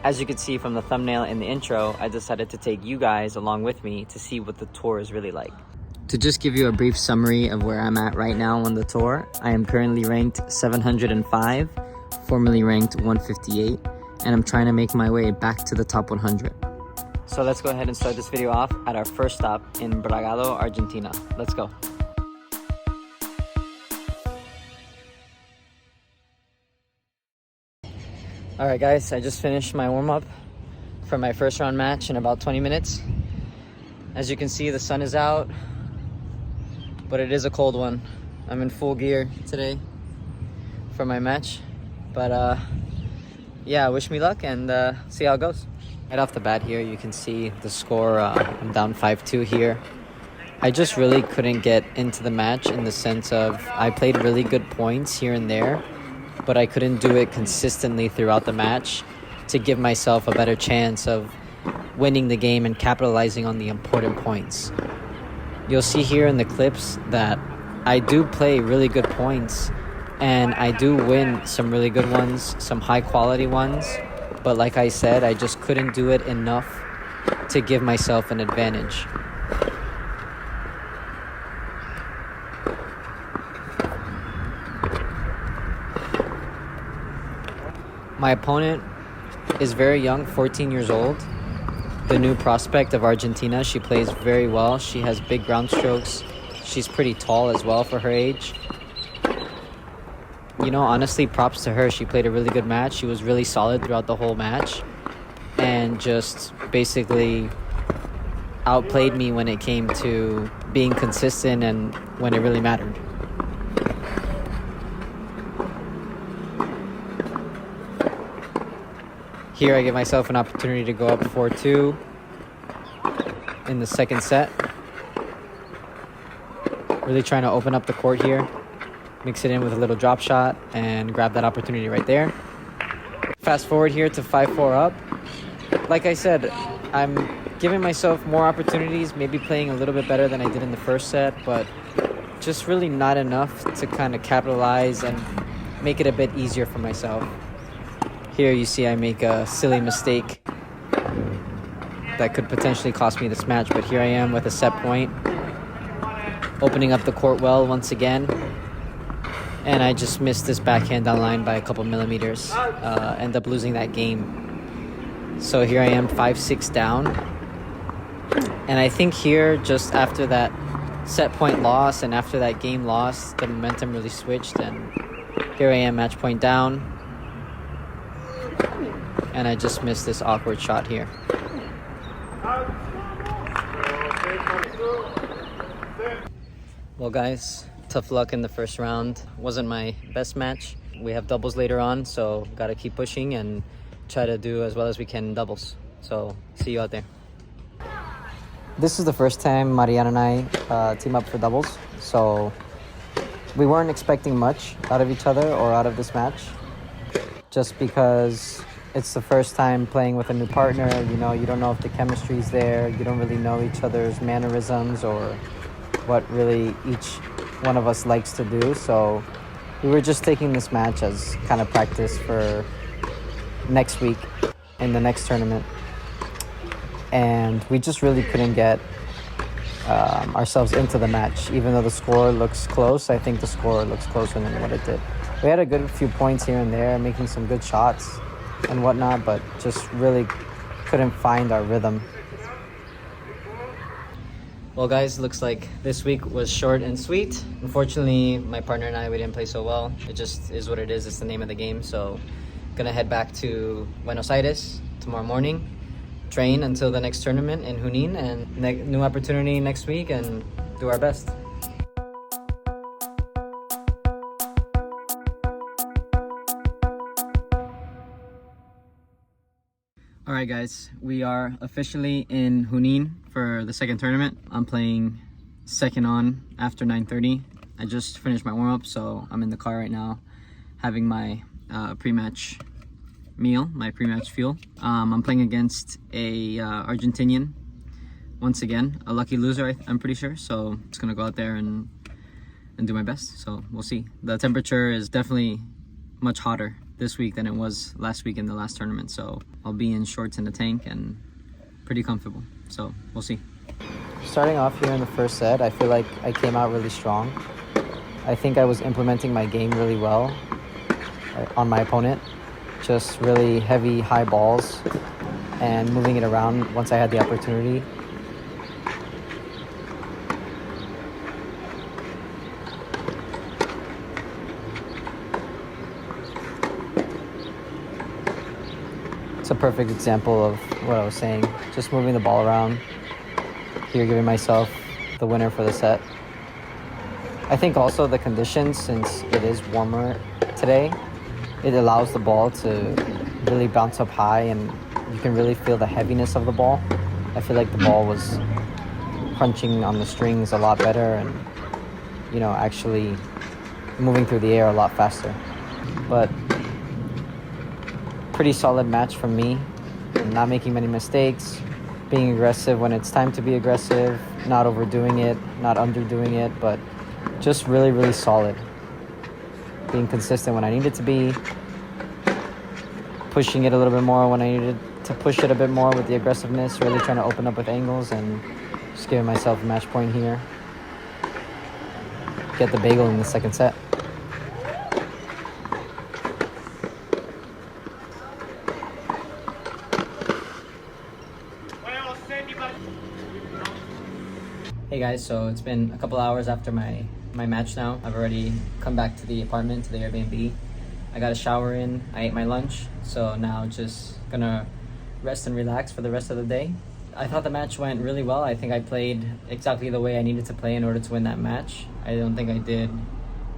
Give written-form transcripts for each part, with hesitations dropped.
As you can see from the thumbnail in the intro, I decided to take you guys along with me to see what the tour is really like. To just give you a brief summary of where I'm at right now on the tour, I am currently ranked 705, formerly ranked 158, and I'm trying to make my way back to the top 100. So let's go ahead and start this video off at our first stop in Bragado, Argentina. Let's go. Alright guys, I just finished my warm-up for my first round match in about 20 minutes. As you can see, the sun is out, but it is a cold one. I'm in full gear today for my match. But yeah, wish me luck and see how it goes. Right off the bat here, you can see the score. I'm down 5-2 here. I just really couldn't get into the match in the sense of I played really good points here and there, but I couldn't do it consistently throughout the match to give myself a better chance of winning the game and capitalizing on the important points. You'll see here in the clips that I do play really good points and I do win some really good ones, some high quality ones, but like I said, I just couldn't do it enough to give myself an advantage. My opponent is very young, 14 years old. The new prospect of Argentina. She plays very well. She has big ground strokes. She's pretty tall as well for her age. You know, honestly, props to her. She played a really good match. She was really solid throughout the whole match and just basically outplayed me when it came to being consistent and when it really mattered. Here I give myself an opportunity to go up 4-2 in the second set. Really trying to open up the court here. Mix it in with a little drop shot and grab that opportunity right there. Fast forward here to 5-4 up. Like I said, I'm giving myself more opportunities, maybe playing a little bit better than I did in the first set, but just really not enough to kind of capitalize and make it a bit easier for myself. Here you see I make a silly mistake that could potentially cost me this match, but here I am with a set point, opening up the court well once again, and I just missed this backhand down line by a couple millimeters, end up losing that game. So here I am 5-6 down, and I think here just after that set point loss and after that game loss, the momentum really switched, and here I am match point down. And I just missed this awkward shot here. Well guys, tough luck in the first round. Wasn't my best match. We have doubles later on, so gotta keep pushing and try to do as well as we can in doubles. So see you out there. This is the first time Mariana and I team up for doubles, so we weren't expecting much out of each other or out of this match, just because it's the first time playing with a new partner. You know, you don't know if the chemistry's there. You don't really know each other's mannerisms or what really each one of us likes to do. So we were just taking this match as kind of practice for next week in the next tournament. And we just really couldn't get ourselves into the match. Even though the score looks close, I think the score looks closer than what it did. We had a good few points here and there, making some good shots and whatnot, but just really couldn't find our rhythm. Well guys, looks like this week was short and sweet. Unfortunately, my partner and I, we didn't play so well. It just is what it is. It's the name of the game. So gonna head back to Buenos Aires tomorrow morning, train until the next tournament in Hunan, and new opportunity next week, and do our best. Alright guys, we are officially in Hunan for the second tournament. I'm playing second on after 9:30. I just finished my warm-up, so I'm in the car right now having my pre-match meal, my pre-match fuel. I'm playing against a Argentinian, once again, a lucky loser, I'm pretty sure. So I'm just gonna go out there and do my best. So we'll see. The temperature is definitely much hotter this week than it was last week in the last tournament, so I'll be in shorts and a tank and pretty comfortable. So we'll see. Starting off here in the first set, I feel like I came out really strong. I think I was implementing my game really well on my opponent. Just really heavy, high balls and moving it around once I had the opportunity. It's a perfect example of what I was saying. Just moving the ball around. Here, giving myself the winner for the set. I think also the conditions, since it is warmer today, it allows the ball to really bounce up high and you can really feel the heaviness of the ball. I feel like the ball was crunching on the strings a lot better and, you know, actually moving through the air a lot faster. But pretty solid match from me. Not making many mistakes, being aggressive when it's time to be aggressive, not overdoing it, not underdoing it, but just really, really solid. Being consistent when I needed to be, pushing it a little bit more when I needed to push it a bit more with the aggressiveness, really trying to open up with angles and just giving myself a match point here. Get the bagel in the second set. Hey guys, so it's been a couple hours after my match now. I've already come back to the apartment, to the Airbnb. I got a shower in, I ate my lunch, so now just gonna rest and relax for the rest of the day. I thought the match went really well. I think I played exactly the way I needed to play in order to win that match. I don't think I did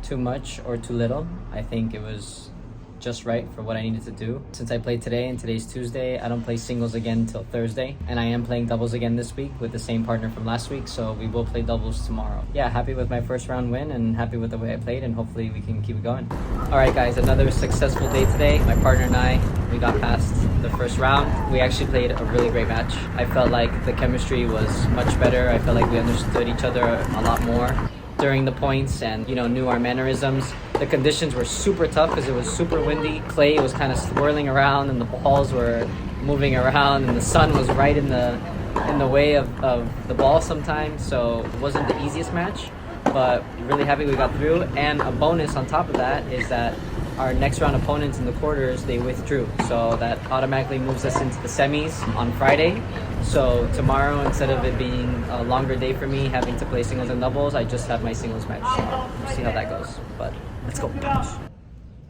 too much or too little. I think it was just right for what I needed to do. Since I played today and today's Tuesday, I don't play singles again until Thursday. And I am playing doubles again this week with the same partner from last week, so we will play doubles tomorrow. Yeah, happy with my first round win and happy with the way I played, and hopefully we can keep it going. All right guys, another successful day today. My partner and I, we got past the first round. We actually played a really great match. I felt like the chemistry was much better. I felt like we understood each other a lot more during the points and, you know, knew our mannerisms. The conditions were super tough because it was super windy. Clay was kind of swirling around and the balls were moving around and the sun was right in the way of the ball sometimes. So it wasn't the easiest match, but really happy we got through. And a bonus on top of that is that our next round opponents in the quarters, they withdrew. So that automatically moves us into the semis on Friday. So tomorrow, instead of it being a longer day for me, having to play singles and doubles, I just have my singles match. So we'll see how that goes, but let's go.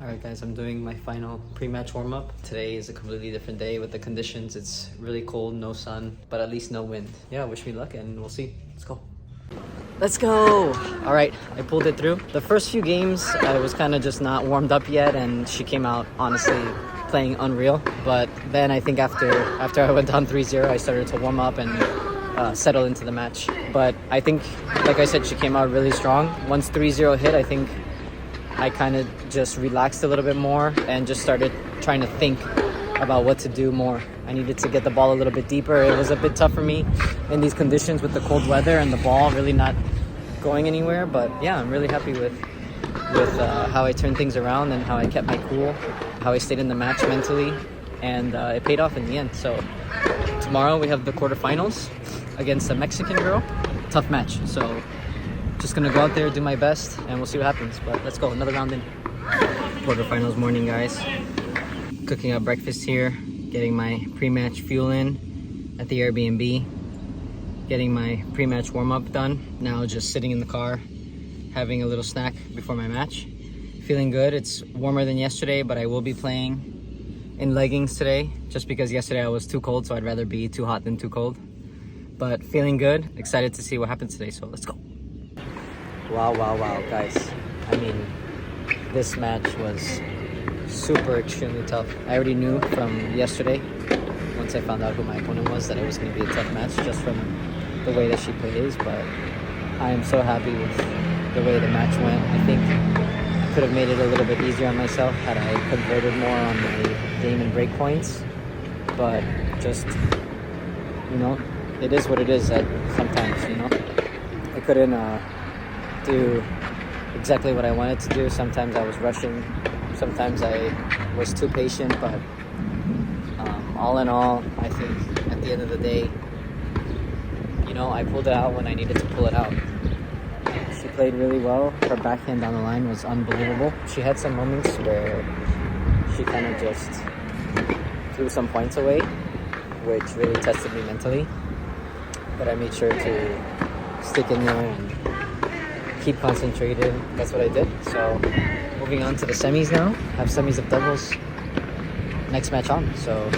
All right guys, I'm doing my final pre-match warm-up. Today is a completely different day with the conditions. It's really cold, no sun, but at least no wind. Yeah, wish me luck and we'll see. Let's go. Let's go. All right, I pulled it through. The first few games, I was kind of just not warmed up yet, and she came out, honestly, playing unreal. But then I think after I went down 3-0, I started to warm up and settle into the match. But I think, like I said, she came out really strong. Once 3-0 hit, I think I kind of just relaxed a little bit more and just started trying to think about what to do more. I needed to get the ball a little bit deeper. It was a bit tough for me in these conditions with the cold weather and the ball really not going anywhere. But yeah, I'm really happy with how I turned things around and how I kept my cool, how I stayed in the match mentally, and it paid off in the end. So tomorrow we have the quarterfinals against a Mexican girl. Tough match. So just gonna go out there, do my best, and we'll see what happens. But let's go, another round in. Quarterfinals morning, guys. Cooking up breakfast here, getting my pre-match fuel in at the Airbnb, getting my pre-match warm-up done. Now just sitting in the car, having a little snack before my match. Feeling good. It's warmer than yesterday, but I will be playing in leggings today, just because yesterday I was too cold, so I'd rather be too hot than too cold. But feeling good, excited to see what happens today, so let's go. Wow, guys. I mean, this match was super extremely tough. I already knew from yesterday, once I found out who my opponent was, that it was going to be a tough match just from the way that she plays, but I am so happy with the way the match went. I think I could have made it a little bit easier on myself had I converted more on my game and break points, but just, you know, it is what it is at sometimes, you know. I couldn't do exactly what I wanted to do. Sometimes I was rushing. Sometimes I was too patient, but all in all, I think at the end of the day, you know, I pulled it out when I needed to pull it out. She played really well. Her backhand down the line was unbelievable. She had some moments where she kind of just threw some points away, which really tested me mentally. But I made sure to stick in there and keep concentrated. That's what I did. So moving on to the semis now. Have semis of doubles. Next match on. So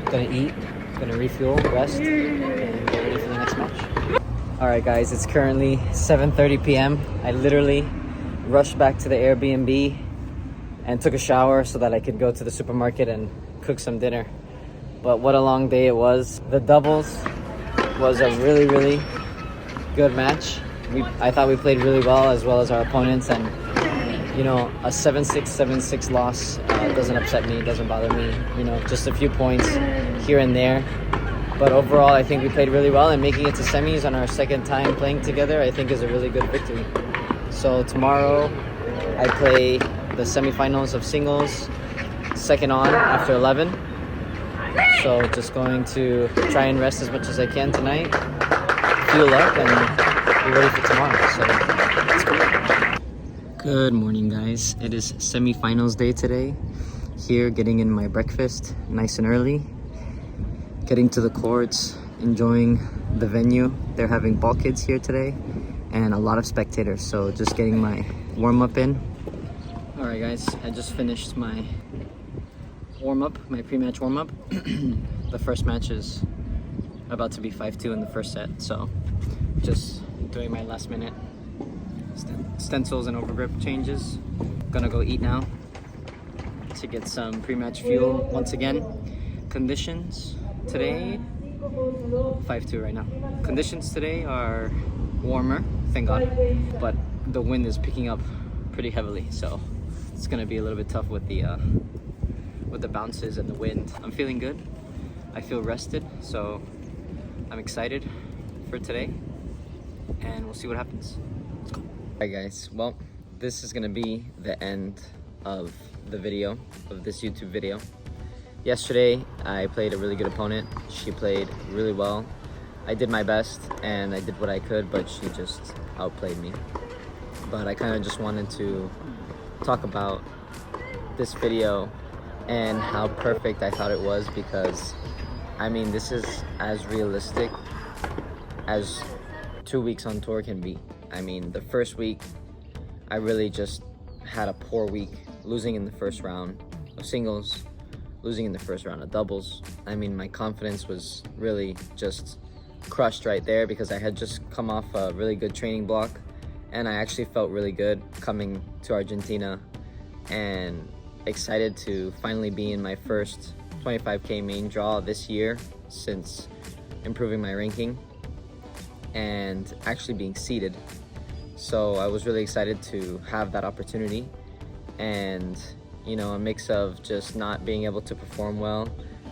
gonna eat, gonna refuel, rest, and get ready for the next match. Alright guys, it's currently 7:30 p.m. I literally rushed back to the Airbnb and took a shower so that I could go to the supermarket and cook some dinner. But what a long day it was. The doubles was a really, really good match. I thought we played really well as our opponents, and you know, a 7-6, 7-6 loss doesn't upset me, doesn't bother me. You know, just a few points here and there. But overall, I think we played really well, and making it to semis on our second time playing together, I think is a really good victory. So tomorrow, I play the semifinals of singles, second on after 11. So just going to try and rest as much as I can tonight, fuel up, and be ready for tomorrow. So let's go. Good morning, guys. It is semifinals day today. Here, getting in my breakfast nice and early. Getting to the courts, enjoying the venue. They're having ball kids here today and a lot of spectators. So just getting my warm-up in. All right, guys, I just finished my warm-up, my pre-match warm-up. The first match is about to be 5-2 in the first set. So just doing my last minute stencils and overgrip changes. Gonna go eat now to get some pre-match fuel once again. Conditions today, 5-2 right now. Conditions today are warmer, thank God, but the wind is picking up pretty heavily, so it's gonna be a little bit tough with the bounces and the wind. I'm feeling good. I feel rested, so I'm excited for today, and we'll see what happens. Let's go. Alright guys, well, this is gonna be the end of the video, of this YouTube video. Yesterday, I played a really good opponent. She played really well. I did my best and I did what I could, but she just outplayed me. But I kind of just wanted to talk about this video and how perfect I thought it was, because I mean, this is as realistic as 2 weeks on tour can be. I mean, the first week, I really just had a poor week, losing in the first round of singles, losing in the first round of doubles. I mean, my confidence was really just crushed right there, because I had just come off a really good training block, and I actually felt really good coming to Argentina and excited to finally be in my first 25K main draw this year since improving my ranking and actually being seeded. So I was really excited to have that opportunity, and you know, a mix of just not being able to perform well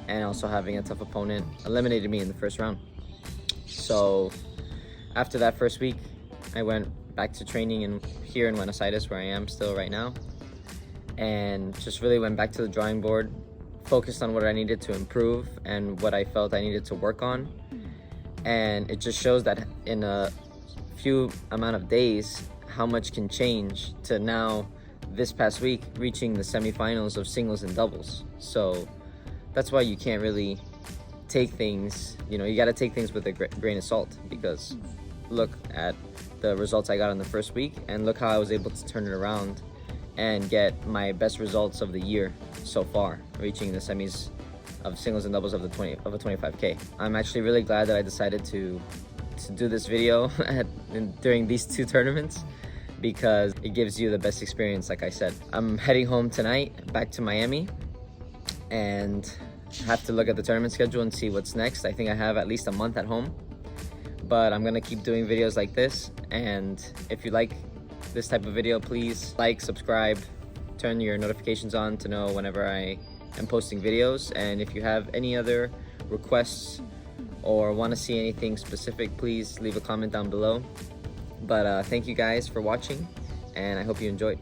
and also having a tough opponent eliminated me in the first round. So after that first week, I went back to training here in Buenos Aires, where I am still right now, and just really went back to the drawing board, focused on what I needed to improve and what I felt I needed to work on. And it just shows that in a few amount of days, how much can change to now, this past week, reaching the semifinals of singles and doubles. So that's why you can't really take things, you know, you got to take things with a grain of salt, because look at the results I got in the first week, and look how I was able to turn it around and get my best results of the year so far, reaching the semis of singles and doubles of a 25K. I'm actually really glad that I decided to do this video during these two tournaments, because it gives you the best experience, like I said. I'm heading home tonight, back to Miami, and have to look at the tournament schedule and see what's next. I think I have at least a month at home, but I'm gonna keep doing videos like this. And if you like this type of video, please like, subscribe, turn your notifications on to know whenever I am posting videos. And if you have any other requests or want to see anything specific, please leave a comment down below. But thank you guys for watching, and I hope you enjoyed.